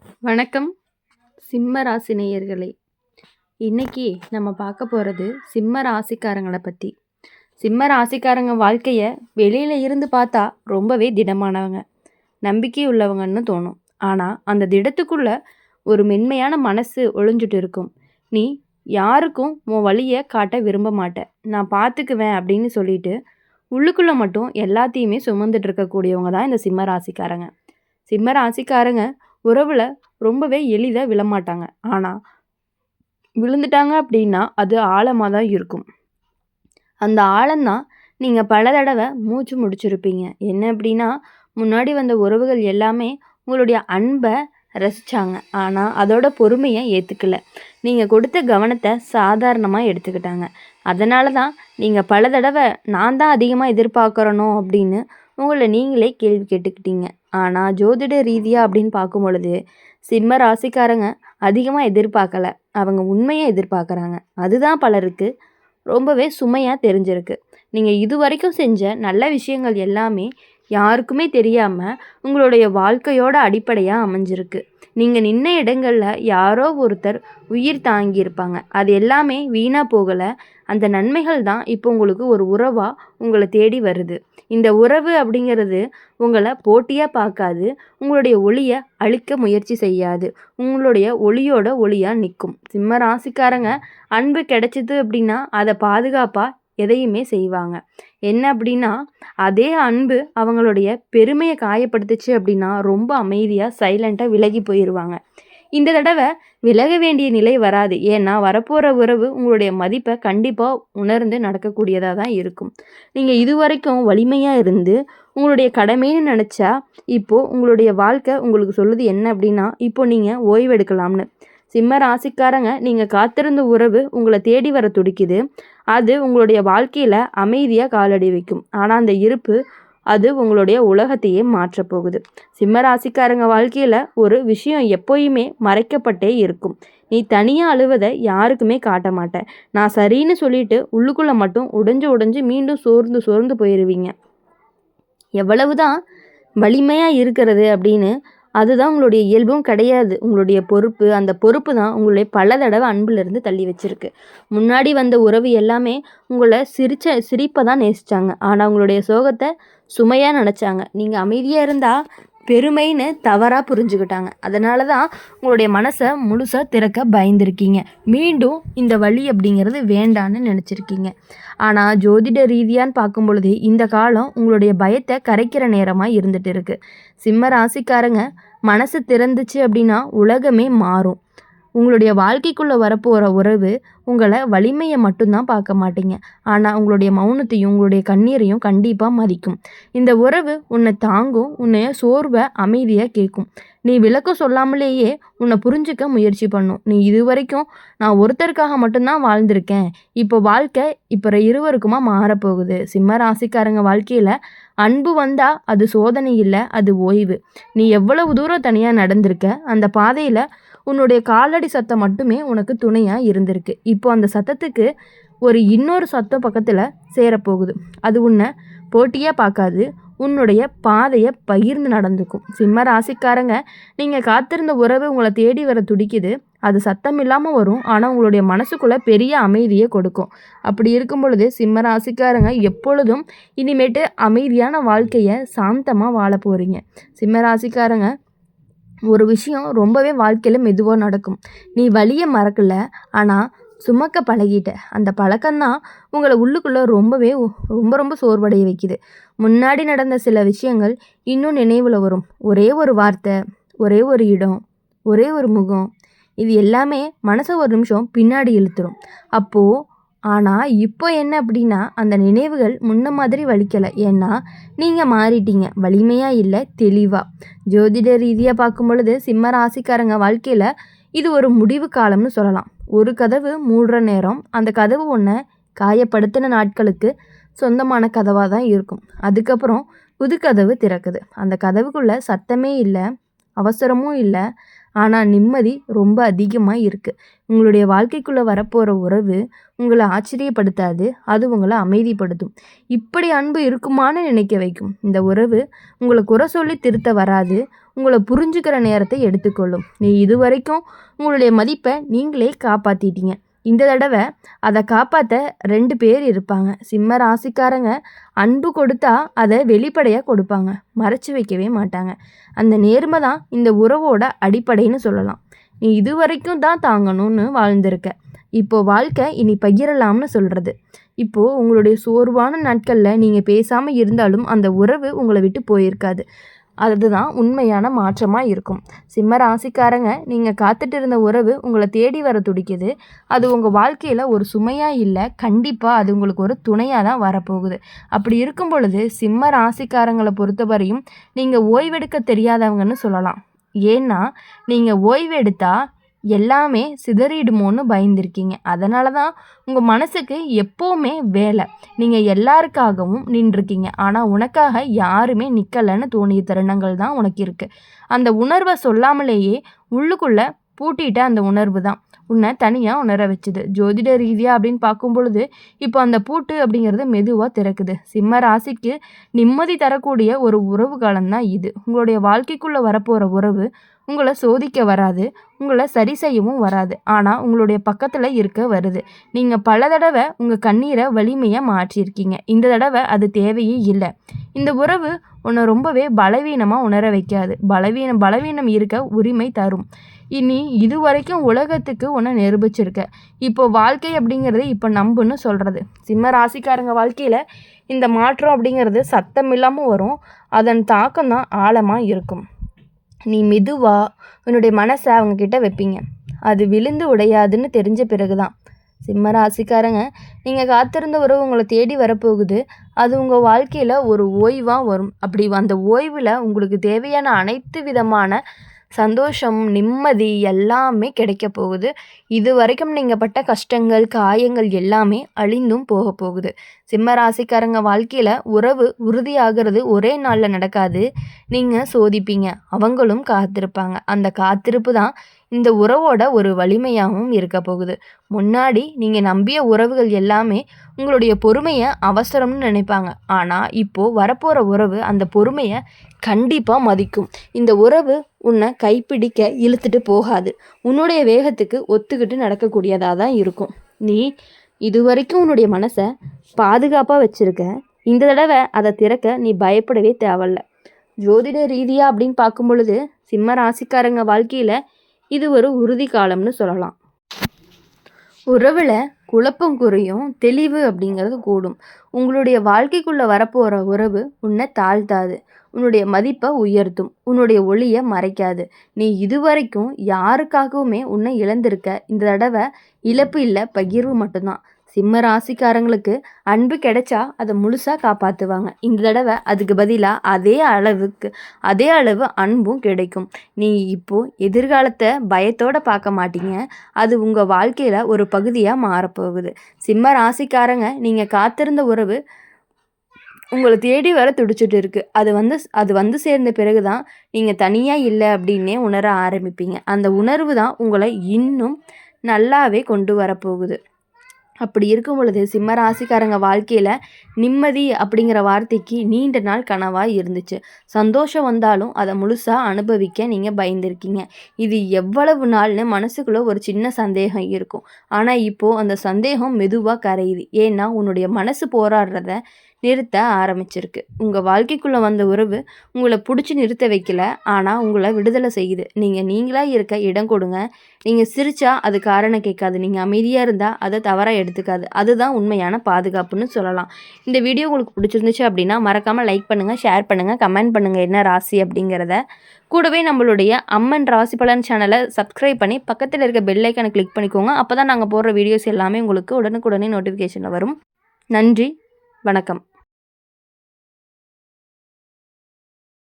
வணக்கம் சிம்ம ராசி நேயர்களே. இன்னைக்கு நம்ம பார்க்க போகிறது சிம்ம ராசிக்காரங்களை பற்றி. சிம்ம ராசிக்காரங்க வாழ்க்கையை வெளியில் இருந்து பார்த்தா ரொம்பவே திடமானவங்க, நம்பிக்கை உள்ளவங்கன்னு தோணும். ஆனால் அந்த திடத்துக்குள்ள ஒரு மென்மையான மனசு ஒளிஞ்சிட்டு இருக்கும். நீ யாருக்கும் உன் வழியை காட்ட விரும்ப மாட்டேன், நான் பார்த்துக்குவேன் அப்படின்னு சொல்லிட்டு உள்ளுக்குள்ளே மட்டும் எல்லாத்தையுமே சுமந்துட்டு இருக்கக்கூடியவங்க தான் இந்த சிம்ம ராசிக்காரங்க. சிம்ம ராசிக்காரங்க உறவில் ரொம்பவே எளிதாக விழமாட்டாங்க. ஆனால் விழுந்துட்டாங்க அப்படின்னா அது ஆழமாக தான் இருக்கும். அந்த ஆழம்தான் நீங்கள் பல தடவை மூச்சு முடிச்சிருப்பீங்க. என்ன அப்படின்னா, முன்னாடி வந்த உறவுகள் எல்லாமே உங்களுடைய அன்பை ரசித்தாங்க, ஆனால் அதோட பொறுமையை ஏற்றுக்கல. நீங்கள் கொடுத்த கவனத்தை சாதாரணமாக எடுத்துக்கிட்டாங்க. அதனால தான் நீங்கள் பல தடவை நான் தான் அதிகமாக எதிர்பார்க்குறனோ அப்படின்னு உங்களை நீங்களே கேள்வி கேட்டுக்கிட்டீங்க. ஆனால் ஜோதிட ரீதியாக அப்படின்னு பார்க்கும் பொழுது சிம்ம ராசிக்காரங்க அதிகமாக எதிர்பார்க்கல, அவங்க உண்மையை எதிர்பார்க்குறாங்க. அதுதான் பலருக்கு ரொம்பவே சுமையாக தெரிஞ்சிருக்கு. நீங்கள் இது வரைக்கும் செஞ்ச நல்ல விஷயங்கள் எல்லாமே யாருக்குமே தெரியாமல் உங்களுடைய வாழ்க்கையோட அடிப்படையாக அமைஞ்சிருக்கு. நீங்கள் நின்ன இடங்களில் யாரோ ஒருத்தர் உயிர் தாங்கியிருப்பாங்க, அது எல்லாமே வீணாக போகலை. அந்த நன்மைகள் தான் இப்போ உங்களுக்கு ஒரு உறவாக உங்களை தேடி வருது. இந்த உறவு அப்படிங்கிறது உங்களை போட்டியாக பார்க்காது, உங்களுடைய ஒளியை அழிக்க முயற்சி செய்யாது, உங்களுடைய ஒளியோட ஒளியாக நிற்கும். சிம்ம ராசிக்காரங்க அன்பு கிடைச்சிது அப்படின்னா அதை பாதுகாப்பாக எதையுமே செய்வாங்க. என்ன அப்படின்னா, அதே அன்பு அவங்களுடைய பெருமையை காயப்படுத்துச்சு அப்படின்னா ரொம்ப அமைதியாக சைலண்ட்டாக விலகி போயிடுவாங்க. இந்த தடவை விலக வேண்டிய நிலை வராது. ஏன்னா வரப்போகிற உறவு உங்களுடைய மதிப்பை கண்டிப்பாக உணர்ந்து நடக்கக்கூடியதாக தான் இருக்கும். நீங்கள் இதுவரைக்கும் வலிமையாக இருந்து உங்களுடைய கடமைன்னு நினச்சா இப்போது உங்களுடைய வாழ்க்கை உங்களுக்கு சொல்லுது என்ன அப்படின்னா, இப்போ நீங்கள் ஓய்வெடுக்கலாம்னு. சிம்ம ராசிக்காரங்க நீங்கள் காத்திருந்த உறவு உங்களை தேடி வர துடிக்குது. அது உங்களுடைய வாழ்க்கையில் அமைதியாக காலடி வைக்கும். ஆனால் அந்த இருப்பு அது உங்களுடைய உலகத்தையே மாற்றப்போகுது. சிம்ம ராசிக்காரங்க வாழ்க்கையில் ஒரு விஷயம் எப்போயுமே மறைக்கப்பட்டே இருக்கும். நீ தனியாக அழுவதை யாருக்குமே காட்ட மாட்டேன், நான் சரின்னு சொல்லிட்டு உள்ளுக்குள்ளே மட்டும் உடைஞ்சு மீண்டும் சோர்ந்து போயிடுவீங்க. எவ்வளவுதான் வலிமையாக இருக்கிறது அப்படின்னு அதுதான் உங்களுடைய இயல்பும் கிடையாது. உங்களுடைய பொறுப்பு, அந்த பொறுப்பு தான் உங்களுடைய பல தடவை அன்பிலிருந்து தள்ளி வச்சிருக்கு. முன்னாடி வந்த உறவு எல்லாமே உங்களை சிரிப்பை தான் நேசித்தாங்க, ஆனால் உங்களுடைய சோகத்தை சுமையாக நினச்சாங்க. நீங்கள் அமைதியாக இருந்தால் பெருமைன்னு தவறாக புரிஞ்சுக்கிட்டாங்க. அதனால தான் உங்களுடைய மனசை முழுசாக திறக்க பயந்துருக்கீங்க. மீண்டும் இந்த வழி அப்படிங்கிறது வேண்டான்னு நினச்சிருக்கீங்க. ஆனால் ஜோதிட ரீதியான்னு பார்க்கும் பொழுது இந்த காலம் உங்களுடைய பயத்தை கரைக்கிற நேரமாக இருந்துட்டு இருக்குது. சிம்ம ராசிக்காரங்க மனசு திறந்துச்சு அப்படின்னா உலகமே மாறும். உங்களுடைய வாழ்க்கைக்குள்ளே வரப்போகிற உறவு உங்களை வலிமையை மட்டும்தான் பார்க்க மாட்டீங்க, ஆனால் உங்களுடைய மௌனத்தையும் உங்களுடைய கண்ணீரையும் கண்டிப்பாக மதிக்கும். இந்த உறவு உன்னை தாங்கும், உன்னைய சோர்வை அமைதியாக கேட்கும். நீ விளக்கம் சொல்லாமலேயே உன்னை புரிஞ்சுக்க முயற்சி பண்ணும். நீ இது வரைக்கும் நான் ஒருத்தருக்காக மட்டும்தான் வாழ்ந்திருக்கேன், இப்போ வாழ்க்கை இப்போ இருவருக்குமா மாறப்போகுது. சிம்ம ராசிக்காரங்க வாழ்க்கையில் அன்பு வந்தால் அது சோதனை இல்லை, அது ஓய்வு. நீ எவ்வளவு தூரம் தனியாக நடந்திருக்க, அந்த பாதையில் உன்னுடைய காலடி சத்தம் மட்டுமே உனக்கு துணையாக இருந்திருக்கு. இப்போ அந்த சத்தத்துக்கு இன்னொரு சத்தம் பக்கத்தில் சேரப்போகுது. அது உன்னை போட்டியாக பார்க்காது, உன்னுடைய பாதையை பகிர்ந்து நடந்துக்கும். சிம்ம ராசிக்காரங்க நீங்கள் காத்திருந்த உறவு உங்களை தேடி வர துடிக்குது. அது சத்தம் இல்லாமல் வரும், ஆனால் உங்களுடைய மனசுக்குள்ளே பெரிய அமைதியை கொடுக்கும். அப்படி இருக்கும் பொழுது சிம்ம ராசிக்காரங்க எப்பொழுதும் இனிமேட்டு அமைதியான வாழ்க்கையை சாந்தமாக வாழ போகிறீங்க. சிம்ம ராசிக்காரங்க ஒரு விஷயம் ரொம்பவே வாழ்க்கையில் மெதுவாக நடக்கும். நீ வலியை மறக்கலை, ஆனால் சுமக்க பழகிட்ட. அந்த பழக்கம்தான் உங்களை உள்ளுக்குள்ளே ரொம்ப சோர்வடைய வைக்குது. முன்னாடி நடந்த சில விஷயங்கள் இன்னும் நினைவில் வரும். ஒரே ஒரு வார்த்தை, ஒரே ஒரு இடம், ஒரே ஒரு முகம், இது எல்லாமே மனசை ஒரு நிமிஷம் பின்னாடி இழுத்துரும். ஆனால் இப்போ என்ன அப்படின்னா, அந்த நினைவுகள் முன்ன மாதிரி வலிக்கலை. ஏன்னா நீங்கள் மாறிட்டீங்க, வலிமையாக இல்லை, தெளிவாக. ஜோதிட ரீதியாக பார்க்கும் பொழுது சிம்ம ராசிக்காரங்க வாழ்க்கையில் இது ஒரு முடிவு காலம்னு சொல்லலாம். ஒரு கதவு மூடுற நேரம், அந்த கதவு ஒன்றை காயப்படுத்தின நாட்களுக்கு சொந்தமான கதவாக தான் இருக்கும். அதுக்கப்புறம் புது கதவு திறக்குது. அந்த கதவுக்குள்ளே சத்தமே இல்லை, அவசரமும் இல்லை, ஆனால் நிம்மதி ரொம்ப அதிகமாக இருக்குது. உங்களுடைய வாழ்க்கைக்குள்ளே வரப்போகிற உறவு உங்களை ஆச்சரியப்படுத்தாது, அது உங்களை அமைதிப்படுத்தும். இப்படி அன்பு இருக்குமான்னு நினைக்க வைக்கும். இந்த உறவு உங்களை குறை சொல்லி திருத்த வராது, உங்களை புரிஞ்சுக்கிற நேரத்தை எடுத்துக்கொள்ளும். நீ இதுவரைக்கும் உங்களுடைய மதிப்பை நீங்களே காப்பாற்றிட்டீங்க. இந்த தடவை அதை காப்பாற்ற 2 பேர் இருப்பாங்க. சிம்ம ராசிக்காரங்க அன்பு கொடுத்தா அதை வெளிப்படையாக கொடுப்பாங்க, மறைச்சு வைக்கவே மாட்டாங்க. அந்த நேர்மை தான் இந்த உறவோட அடிப்படைன்னு சொல்லலாம். நீ இதுவரைக்கும் தான் தாங்கணும்னு வாழ்ந்திருக்க. இப்போது வாழ்க்கை இனி பகிரலாம்னு சொல்கிறது. இப்போது உங்களுடைய சோர்வான நாட்களில் நீங்கள் பேசாமல் இருந்தாலும் அந்த உறவு உங்களை விட்டு போயிருக்காது. அதுதான் உண்மையான மாற்றமாக இருக்கும். சிம்ம ராசிக்காரங்க, நீங்கள் காத்துட்டு இருந்த உறவு உங்களை தேடி வர துடிக்குது. அது உங்கள் வாழ்க்கையில் ஒரு சுமையாக இல்லை, கண்டிப்பாக அது உங்களுக்கு ஒரு துணையாக தான் வரப்போகுது. அப்படி இருக்கும் பொழுது சிம்ம ராசிக்காரங்களை பொறுத்தவரையும் நீங்கள் ஓய்வெடுக்க தெரியாதவங்கன்னு சொல்லலாம். ஏன்னா நீங்கள் ஓய்வெடுத்தால் எல்லாமே சிதறிடுமோன்னு பயந்துருக்கீங்க. அதனால தான் உங்கள் மனசுக்கு எப்போவுமே வேலை. நீங்கள் எல்லாருக்காகவும் நின்றுருக்கீங்க, ஆனால் உனக்காக யாருமே நிற்கலைன்னு தோணிய தருணங்கள் தான் உனக்கு இருக்குது. அந்த உணர்வை சொல்லாமலேயே உள்ளுக்குள்ளே பூட்டிட்ட அந்த உணர்வு தான் உன்னை தனியாக உணர வச்சுது. ஜோதிட ரீதியாக அப்படின்னு பார்க்கும் பொழுது இப்போ அந்த பூட்டு அப்படிங்கிறது மெதுவாக திறக்குது. சிம்ம ராசிக்கு நிம்மதி தரக்கூடிய ஒரு உறவு காலம்தான் இது. உங்களுடைய வாழ்க்கைக்குள்ளே வரப்போகிற உறவு உங்களை சோதிக்க வராது, உங்களை சரி செய்யவும் வராது, ஆனால் உங்களுடைய பக்கத்தில் இருக்க வருது. நீங்கள் பல தடவை உங்கள் கண்ணீரை வலிமையாக மாற்றியிருக்கீங்க. இந்த தடவை அது தேவையே இல்லை. இந்த உறவு உன்னை ரொம்பவே பலவீனமாக உணர வைக்காது. பலவீனம் இருக்க உரிமை தரும். இனி இது வரைக்கும் உலகத்துக்கு உன்னை நிரூபிச்சிருக்க. இப்போ வாழ்க்கை அப்படிங்கிறது இப்போ நம்புன்னு சொல்கிறது. சிம்ம ராசிக்காரங்க வாழ்க்கையில் இந்த மாற்றம் அப்படிங்கிறது சத்தம் இல்லாமல் வரும். அதன் தாக்கம் தான் ஆழமாக இருக்கும். நீ மெதுவாக உன்னுடைய மனசை அவங்கக்கிட்ட வைப்பீங்க. அது விழுந்து உடையாதுன்னு தெரிஞ்ச பிறகு தான். சிம்ம ராசிக்காரங்க, நீங்கள் காத்திருந்த உறவு உங்களை தேடி வரப்போகுது. அது உங்கள் வாழ்க்கையில் ஒரு ஓய்வாக வரும். அப்படி அந்த ஓய்வில் உங்களுக்கு தேவையான அனைத்து விதமான சந்தோஷம், நிம்மதி எல்லாமே கிடைக்க போகுது. இது வரைக்கும் நீங்கள் பட்ட கஷ்டங்கள், காயங்கள் எல்லாமே அழிந்தும் போக போகுது. சிம்ம ராசிக்காரங்க வாழ்க்கையில் உறவு உறுதியாகிறது ஒரே நாளில் நடக்காது. நீங்கள் சோதிப்பீங்க, அவங்களும் காத்திருப்பாங்க. அந்த காத்திருப்பு தான் இந்த உறவோட ஒரு வலிமையாகவும் இருக்க போகுது. முன்னாடி நீங்கள் நம்பிய உறவுகள் எல்லாமே உங்களுடைய பொறுமையை அவசரம்னு நினைப்பாங்க. ஆனால் இப்போது வரப்போகிற உறவு அந்த பொறுமையை கண்டிப்பாக மதிக்கும். இந்த உறவு உன்னை கைப்பிடிக்க இழுத்துட்டு போகாது. உன்னுடைய வேகத்துக்கு ஒத்துக்கிட்டு நடக்கக்கூடியதாக தான் இருக்கும். நீ இது வரைக்கும் உன்னுடைய மனசை பாதுகாப்பாக வச்சுருக்க. இந்த தடவை அதை திறக்க நீ பயப்படவே தேவையில்ல. ஜோதிட ரீதியாக அப்படின்னு பார்க்கும் பொழுது சிம்ம ராசிக்காரங்க வாழ்க்கையில் இது ஒரு உறுதி காலம்னு சொல்லலாம். உறவில் குழப்பம் குறையும், தெளிவு அப்படிங்கிறது கூடும். உங்களுடைய வாழ்க்கைக்குள்ளே வரப்போகிற உறவு உன்னை தாழ்த்தாது, உன்னுடைய மதிப்பை உயர்த்தும், உன்னுடைய ஒளியை மறைக்காது. நீ இதுவரைக்கும் யாருக்காகவுமே உன்னை இழந்திருக்க. இந்த தடவை இழப்பு இல்லை, பகிர்வு மட்டும்தான். சிம்ம ராசிக்காரங்களுக்கு அன்பு கிடைச்சா அதை முழுசாக காப்பாற்றுவாங்க. இந்த தடவை அதுக்கு பதிலாக அதே அளவு அன்பும் கிடைக்கும். நீ இப்போது எதிர்காலத்தை பயத்தோடு பார்க்க மாட்டீங்க. அது உங்கள் வாழ்க்கையில் ஒரு பகுதியாக மாறப்போகுது. சிம்ம ராசிக்காரங்க, நீங்கள் காத்திருந்த உறவு உங்களை தேடி வர துடிச்சிட்டு இருக்குது. அது வந்து சேர்ந்த பிறகு தான் நீங்கள் தனியாக இல்லை அப்படின்னே உணர ஆரம்பிப்பீங்க. அந்த உணர்வு தான் உங்களை இன்னும் நல்லாவே கொண்டு வரப்போகுது. அப்படி இருக்கும் பொழுது சிம்ம ராசிக்காரங்க வாழ்க்கையில் நிம்மதி அப்படிங்கிற வார்த்தைக்கு நீண்ட நாள் கனவாக இருந்துச்சு. சந்தோஷம் வந்தாலும் அதை முழுசாக அனுபவிக்க நீங்கள் பயந்துருக்கீங்க. இது எவ்வளவு நாள்னு மனசுக்குள்ளே ஒரு சின்ன சந்தேகம் இருக்கும். ஆனால் இப்போது அந்த சந்தேகம் மெதுவாக கரையுது. ஏன்னா உன்னுடைய மனசு போராடுறத நிறுத்த ஆரம்பிச்சிருக்கு. உங்கள் வாழ்க்கைக்குள்ளே வந்த உறவு உங்களை பிடிச்சி நிறுத்த வைக்கல, ஆனால் உங்களை விடுதலை செய்யுது. நீங்களாக இருக்க இடம் கொடுங்க. நீங்கள் சிரித்தா அது காரணம் கேட்காது, நீங்கள் அமைதியாக இருந்தால் அதை தவறாக எடுத்துக்காது. அதுதான் உண்மையான பாதுகாப்புன்னு சொல்லலாம். இந்த வீடியோ உங்களுக்கு பிடிச்சிருந்துச்சு அப்படின்னா மறக்காமல் லைக் பண்ணுங்கள், ஷேர் பண்ணுங்கள், கமெண்ட் பண்ணுங்கள் என்ன ராசி அப்படிங்கிறத. கூடவே நம்மளுடைய அம்மன் ராசி பலன் சேனலை சப்ஸ்கிரைப் பண்ணி பக்கத்தில் இருக்க பெல் ஐக்கானை கிளிக் பண்ணிக்கோங்க. அப்போ தான் நாங்கள் போடுற வீடியோஸ் எல்லாமே உங்களுக்கு உடனுக்குடனே நோட்டிஃபிகேஷனில் வரும். நன்றி, வணக்கம்.